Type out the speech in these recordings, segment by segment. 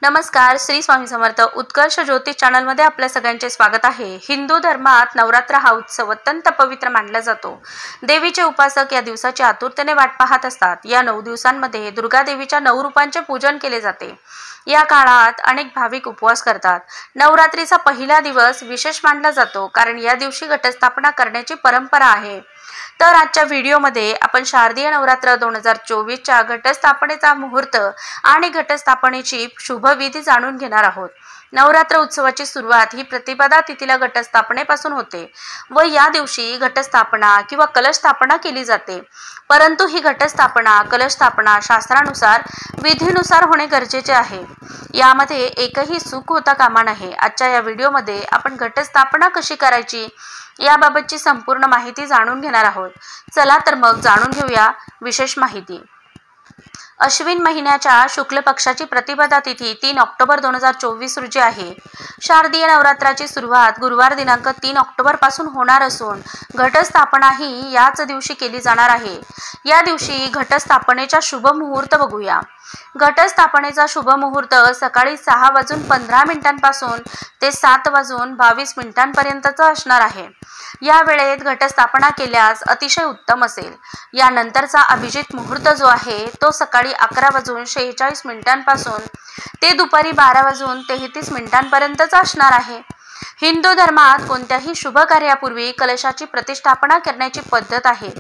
नमस्कार, श्री स्वामी समर्थ उत्कर्ष ज्योतिष चॅनल मध्ये आपल्या सगळ्यांचे स्वागत आहे। हिंदू धर्मात नवरात्र हा उत्सव अत्यंत पवित्र मानला जातो। देवीचे उपासक या दिवसाची आतुरतेने वाट पाहत असतात। या 9 दिवसांमध्ये दुर्गा देवीच्या 9 रूपांचे पूजन केले जाते। या काळात अनेक भाविक उपवास करतात। नवरात्रीचा पहिला दिवस विशेष मानला जातो कारण या दिवशी घटस्थापना करण्याची परंपरा आहे। तर आजच्या व्हिडिओमध्ये आपण शारदीय नवरात्र 2024 च्या घटस्थापनेचा मुहूर्त आणि घटस्थापनेची शुभविधी जाणून घेणार आहोत। नवरात्र उत्सवाची सुरुवात ही प्रतिपदा तिथीला घटस्थापनेपासून होते व या दिवशी घटस्थापना किंवा कलशस्थापना केली जाते। परंतु ही घटस्थापना कलशस्थापना शास्त्रानुसार विधीनुसार होणे गरजेचे आहे। यामध्ये एकही चूक होता कामा नये। आजच्या या व्हिडिओमध्ये आपण घटस्थापना कशी करायची याबाबतची संपूर्ण माहिती जाणून घेणार आहोत। चला तर मग जाणून घेऊया विशेष माहिती। अश्विन महिन्याच्या शुक्ल पक्षाची प्रतिपदा तिथी 3 ऑक्टोबर 2024 रोजी आहे। शारदीय नवरात्राची सुरुवात गुरुवार दिनांक 3 ऑक्टोबर पासून होणार असून घटस्थापना ही याच दिवशी केली जाणार आहे। या दिवशी घटस्थापनेचा शुभ मुहूर्त बघूया। घटस्थापनेचा शुभ मुहूर्त सकाळी 6:15 पासून ते 7:22 पर्यंतचा असणार आहे। या वेळेत घटस्थापना केल्यास अतिशय उत्तम असेल। यानंतरचा अभिजित मुहूर्त जो आहे तो सकाळी 11:46 पासून ते दुपारी 12:33 पर्यंतचा असणार आहे। हिंदू धर्मात कोणत्याही शुभ कार्यापूर्वी कलशाची प्रतिष्ठापना करण्याची पद्धत आहे,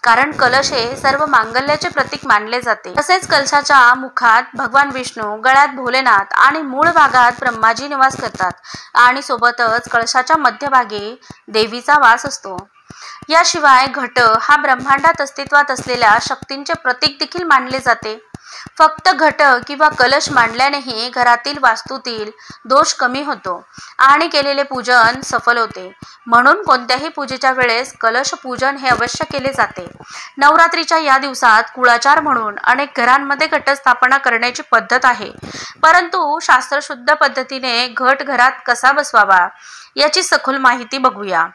कारण कलश हे सर्व मांगल्याचे प्रतीक मानले जाते। तसेच कलशाच्या मुखात भगवान विष्णू, गळ्यात भोलेनाथ आणि मूळ भागात ब्रह्माजी निवास करतात आणि सोबतच कलशाच्या मध्यभागी देवीचा वास असतो। याशिवाय घट हा ब्रह्मांडात अस्तित्वात असलेल्या शक्तींचे प्रतीक देखील मानले जाते। फक्त घट किंवा कलश मांडल्यानेही घरातील वास्तूतील दोष कमी होतो आणि केलेले पूजन सफल होते। म्हणून कोणत्याही पूजेच्या वेळेस कलश पूजन हे अवश्य केले जाते। नवरात्रीच्या या दिवसात कुळाचार म्हणून अनेक घरांमध्ये घटस्थापना करण्याची पद्धत आहे, परंतु शास्त्रशुद्ध पद्धतीने घट घरात कसा बसवावा याची सखोल माहिती बघूया।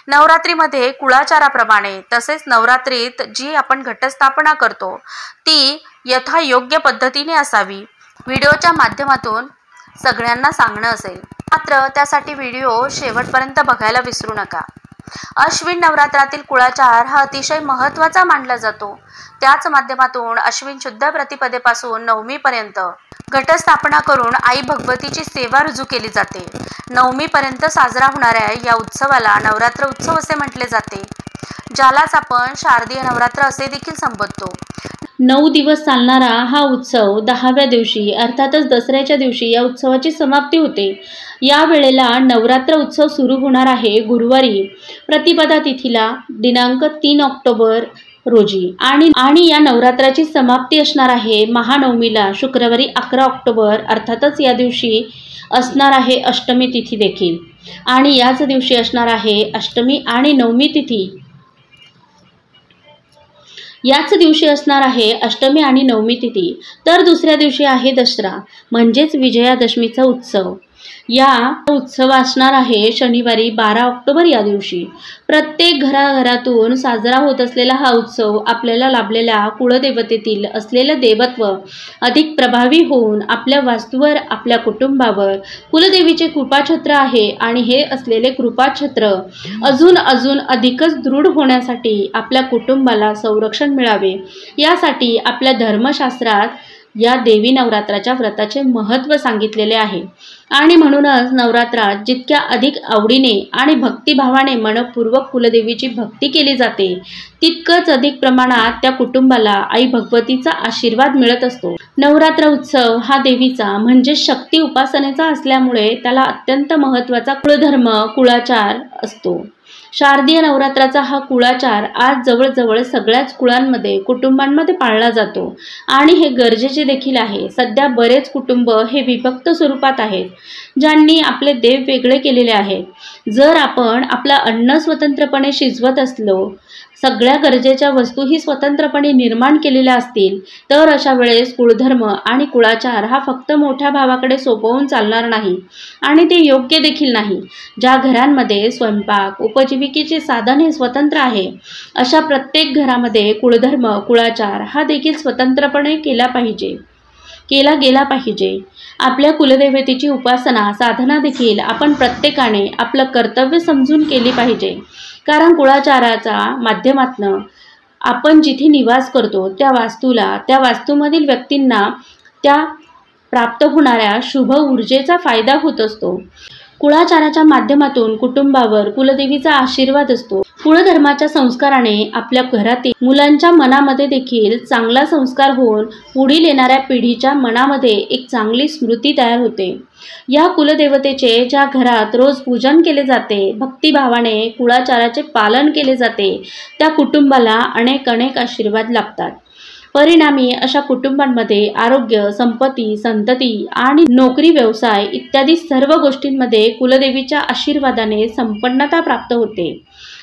नवरात्रीमध्ये कुळाचाराप्रमाणे तसेच नवरात्रीत जी आपण घटस्थापना करतो ती यथायोग्य पद्धतीने असावी। व्हिडिओच्या माध्यमातून सगळ्यांना सांगणं असेल, मात्र त्यासाठी व्हिडिओ शेवटपर्यंत बघायला विसरू नका। अश्विन नवरात्रातील कुळाचार हा अतिशय महत्त्वाचा मानला जातो। त्याच माध्यमातून अश्विन शुद्ध प्रतिपदेपासून नवमीपर्यंत घटस्थापना करून आई भगवतीची सेवा रुजू केली जाते। नवमीपर्यंत साजरा होणाऱ्या या उत्सवाला नवरात्र उत्सव असे म्हटले जाते, ज्यालाच आपण शारदीय नवरात्र असे देखील संबोधतो। 9 दिवस चालणारा हा उत्सव 10व्या दिवशी अर्थातच दसऱ्याच्या दिवशी या उत्सवाची समाप्ती होते। या वेळेला नवरात्र उत्सव सुरू होणार आहे गुरुवारी प्रतिपदा तिथीला दिनांक 3 ऑक्टोबर रोजी आणि या नवरात्राची समाप्ती असणार आहे महानवमीला शुक्रवारी 11 ऑक्टोबर। अर्थातच या दिवशी असणार आहे अष्टमी तिथी देखील आणि याच दिवशी असणार आहे अष्टमी आणि नवमी तिथी। याच दिवशी असणार आहे अष्टमी आणि नवमी तिथी। तर दुसऱ्या दिवशी आहे दसरा म्हणजेच विजयादशमीचा उत्सव। या उत्सव असणार आहे शनिवारी 12 ऑक्टोबर या दिवशी। प्रत्येक घराघरातून साजरा होत असलेला हा उत्सव आपल्याला लाभलेल्या कुळदेवतेतील असलेले देवत्व अधिक प्रभावी होऊन आपल्या वास्तूवर, आपल्या कुटुंबावर कुलदेवीचे कृपाछत्र आहे आणि हे असलेले कृपाछत्र अजून अधिकच दृढ होण्यासाठी आपल्या कुटुंबाला संरक्षण मिळावे यासाठी आपल्या धर्मशास्त्रात या देवी नवरात्राच्या व्रताचे महत्त्व सांगितलेले आहे। आणि म्हणूनच नवरात्रात जितक्या अधिक आवडीने आणि भक्तिभावाने मनपूर्वक कुलदेवीची भक्ती केली जाते तितकंच अधिक प्रमाणात त्या कुटुंबाला आई भगवतीचा आशीर्वाद मिळत असतो। नवरात्र उत्सव हा देवीचा म्हणजे शक्ती उपासनेचा असल्यामुळे त्याला अत्यंत महत्त्वाचा कुळधर्म कुळाचार असतो। शारदीय नवरात्राचा हा कुळाचार आज जवळजवळ सगळ्याच कुळांमध्ये कुटुंबांमध्ये पाळला जातो आणि हे गरजेचे देखील आहे। सध्या बरेच कुटुंब हे विभक्त स्वरूपात आहेत, ज्यांनी आपले देव वेगळे केलेले आहेत। जर आपण आपलं अन्न स्वतंत्रपणे शिजवत असलो, सगळ्या गरजेच्या वस्तूही स्वतंत्रपणे निर्माण केलेल्या असतील तर अशा वेळेस कुळधर्म आणि कुळाचार हा फक्त मोठ्या भावाकडे सोपवून चालणार नाही आणि ते योग्य देखील नाही। ज्या घरांमध्ये स्वयंपाक उपजीविकेचे साधन हे स्वतंत्र आहे अशा प्रत्येक घरामध्ये कुळधर्म कुळाचार हा देखील स्वतंत्रपणे केला पाहिजे। केला गेला पाहिजे। आपल्या कुलदेवतेची उपासना साधना देखील आपण प्रत्येकाने आपलं कर्तव्य समजून केली पाहिजे, कारण कुळाचाराच्या माध्यमातून आपण जिथे निवास करतो त्या वास्तूला, त्या वास्तूमधील व्यक्तींना त्या प्राप्त होणाऱ्या शुभ ऊर्जेचा फायदा होत असतो। कुळाचाराच्या माध्यमातून कुटुंबावर कुलदेवीचा आशीर्वाद असतो। कुळधर्माच्या संस्काराने आपल्या घरातील मुलांच्या मनामध्ये देखील चांगला संस्कार होऊन पुढील येणाऱ्या पिढीच्या मनामध्ये एक चांगली स्मृती तयार होते। या कुलदेवतेचे ज्या घरात रोज पूजन केले जाते, भक्तिभावाने कुळाचाराचे पालन केले जाते, त्या कुटुंबाला अनेक आशीर्वाद लाभतात। परिणामी अशा कुटुंबांमध्ये आरोग्य, संपत्ती, संतती आणि नोकरी, व्यवसाय इत्यादी सर्व गोष्टींमध्ये कुलदेवीच्या आशीर्वादाने संपन्नता प्राप्त होते।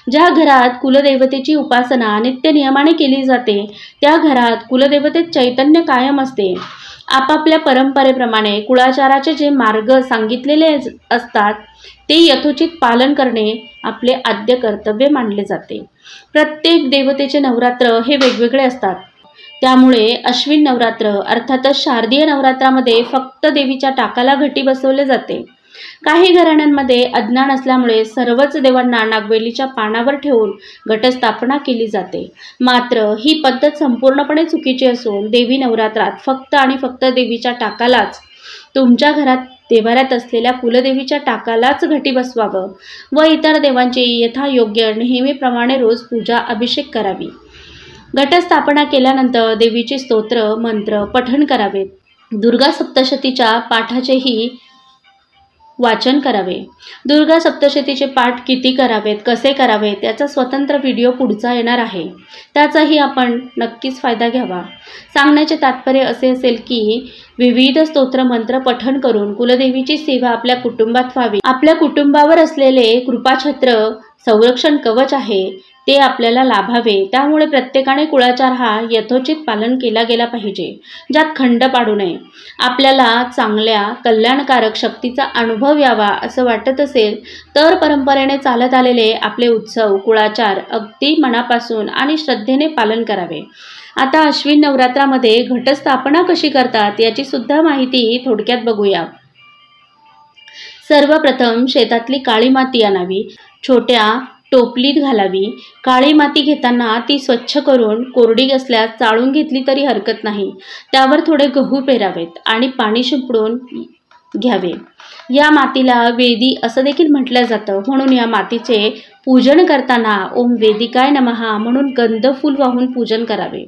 ज्या घरात कुलदेवतेची उपासना नित्य नियमाने केली जाते, त्या घरात कुलदेवतेत चैतन्य कायम असते। आपापल्या परंपरेप्रमाणे कुळाचाराचे जे मार्ग सांगितलेले असतात ते यथोचित पालन करणे आपले आद्य कर्तव्य मानले जाते। प्रत्येक देवतेचे नवरात्र हे वेगवेगळे असतात, त्यामुळे अश्विन नवरात्र अर्थातच शारदीय नवरात्रामध्ये फक्त देवीच्या टाकाला घटी बसवले जाते। काही घराण्यांमध्ये अज्ञान असल्यामुळे सर्वच देवांना नागवेलीच्या पानावर ठेवून घटस्थापना केली जाते, मात्र ही पद्धत संपूर्णपणे चुकीची असून देवी नवरात्रात फक्त आणि फक्त देवीच्या टाकालाच, तुमच्या घरात देवाऱ्यात असलेल्या कुलदेवीच्या टाकालाच घटी बसवावं व इतर देवांची यथायोग्य नेहमीप्रमाणे रोज पूजा अभिषेक करावी। घटस्थापना केल्यानंतर देवीचे स्तोत्र मंत्र पठण करावेत। दुर्गा सप्तशतीच्या पाठाचेही वाचन करावे। दुर्गा सप्तशतीचे पाठ किती करावेत, कसे करावेत याचा स्वतंत्र व्हिडिओ पुढचा येणार आहे, त्याचाही आपण नक्कीच फायदा घ्यावा। सांगण्याचे तात्पर्य असे असेल की विविध स्तोत्र मंत्र पठण करून कुलदेवीची सेवा आपल्या कुटुंबात व्हावी। आपल्या कुटुंबावर असलेले कृपाछत्र संरक्षण कवच आहे ते आपल्याला लाभावे, त्यामुळे प्रत्येकाने कुळाचार हा यथोचित पालन केला गेला पाहिजे, ज्यात खंड पाडू नये। आपल्याला चांगल्या कल्याणकारक शक्तीचा अनुभव यावा असं वाटत असेल तर परंपरेने चालत आलेले आपले उत्सव कुळाचार अगदी मनापासून आणि श्रद्धेने पालन करावे। आता अश्विन नवरात्रामध्ये घटस्थापना कशी करतात याची सुद्धा माहिती थोडक्यात बघूया। सर्वप्रथम शेतातली काळी माती आणावी, छोट्या टोपलीत घालावी। काळी माती घेताना ती स्वच्छ करून कोरडी असल्यास चाळून घेतली तरी हरकत नाही। त्यावर थोडे गहू पेरावेत आणि पाणी शिंपडून घ्यावे। या मातीला वेदी असं देखील म्हटलं जातं, म्हणून या मातीचे पूजन करताना ओम वेदिकाय नमः म्हणून गंध फूल वाहून पूजन करावे।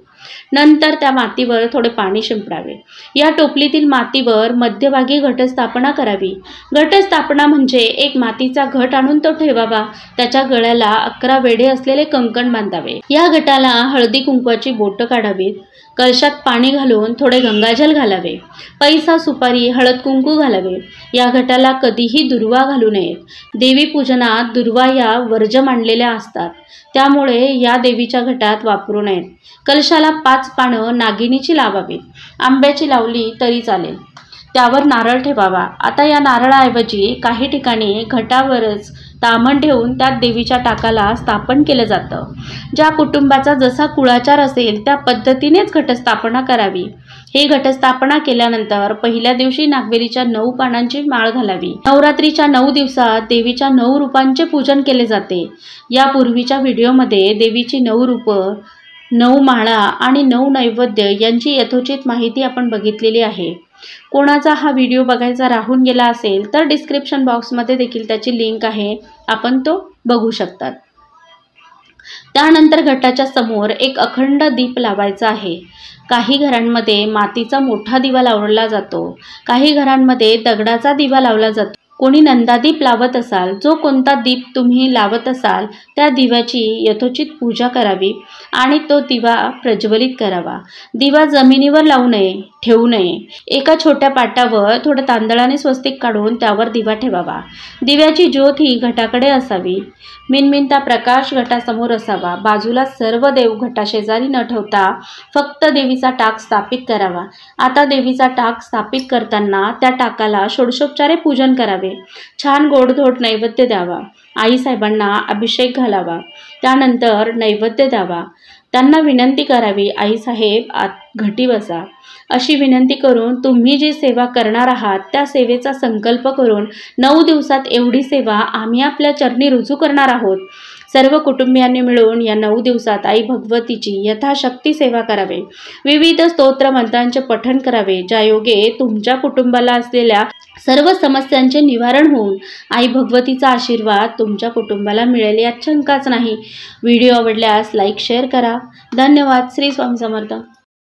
नंतर त्या मातीवर थोडे पाणी शिंपडावे। या टोपलीतील मातीवर मध्यभागी घटस्थापना करावी। घटस्थापना म्हणजे एक मातीचा घट आणून तो ठेवावा, त्याच्या गळ्याला 11 वेढे असलेले कंकण बांधावे। या घटाला हळदी कुंकवाची बोटं काढावीत। कलशात पाणी घालून थोडे गंगाजल घालावे। पैसा, सुपारी, हळद कुंकू घालावे। या घटाला कधीही दुर्वा घालू नयेत। देवी पूजनात दुर्वा या वर्ज्य मानलेल्या असतात, त्यामुळे या देवीच्या घटात वापरू नयेत। कलशाला 5 पानं नागिनीची लावावीत। आंब्याची लावली तरी चालेल। त्यावर नारळ ठेवावा। आता या नारळाऐवजी काही ठिकाणी घटावरच ताम्हण ठेवून त्यात देवीच्या टाकाला स्थापन केलं जातं। ज्या कुटुंबाचा जसा कुळाचार असेल त्या पद्धतीनेच घटस्थापना करावी। हे घटस्थापना केल्यानंतर पहिल्या दिवशी नागवेलीच्या 9 पानांची माळ घालावी। नवरात्रीच्या 9 दिवसात देवीच्या 9 रूपांचे पूजन केले जाते। यापूर्वीच्या व्हिडिओमध्ये देवीची 9 रूपं, 9 माळा आणि 9 नैवेद्य यांची यथोचित माहिती आपण बघितलेली आहे। कोणाचा हा व्हिडिओ बघायचा राहून गेला असेल तर डिस्क्रिप्शन बॉक्समध्ये देखील त्याची लिंक आहे, आपण तो बघू शकतात। त्यानंतर घटाच्या समोर एक अखंड दीप लावायचा आहे। काही घरांमध्ये मातीचा मोठा दिवा लावला जातो, काही घरांमध्ये दगडाचा दिवा लावला जातो। कोणी नंदादीप लावत असाल, जो कोणता दीप तुम्ही लावत असाल त्या दिव्याची यथोचित पूजा करावी आणि तो दिवा प्रज्वलित करावा। दिवा जमिनीवर लावू नये, ठेवू नये। एका छोट्या पाटावर थोडं तांदळाने स्वस्तिक काढून त्यावर दिवा ठेवावा। दिव्याची ज्योत ही घटाकडे असावी। मिनमिनता प्रकाश घटासमोर असावा। बाजूला सर्व देव घटाशेजारी न ठेवता फक्त देवीचा टाक स्थापित करावा। आता देवीचा टाक स्थापित करताना त्या टाकाला षोडशोपचारे पूजन करावे। छान गोडधोड नैवेद्य द्यावा। आईसाहेबांना अभिषेक घालावा। त्यानंतर नैवेद्य द्यावा। त्यांना विनंती करावी, आईसाहेब आत घटी बसा, अशी विनंती करून तुम्ही जी सेवा करणार आहात त्या सेवेचा संकल्प करून 9 दिवसात एवढी सेवा आम्ही आपल्या चरणी रुजू करणार आहोत. सर्व कुटुंबियांनी मिळून या 9 दिवसात आई भगवतीची यथाशक्ती सेवा करावे. विविध स्तोत्र मंत्रांचे पठण करावे, ज्यायोगे तुमच्या कुटुंबाला असलेल्या सर्व समस्यांचे निवारण होऊन आई भगवतीचा आशीर्वाद तुमच्या कुटुंबाला मिळेल यात शंकाच नाही. व्हिडिओ आवडल्यास लाईक शेअर करा. धन्यवाद. श्री स्वामी समर्थ.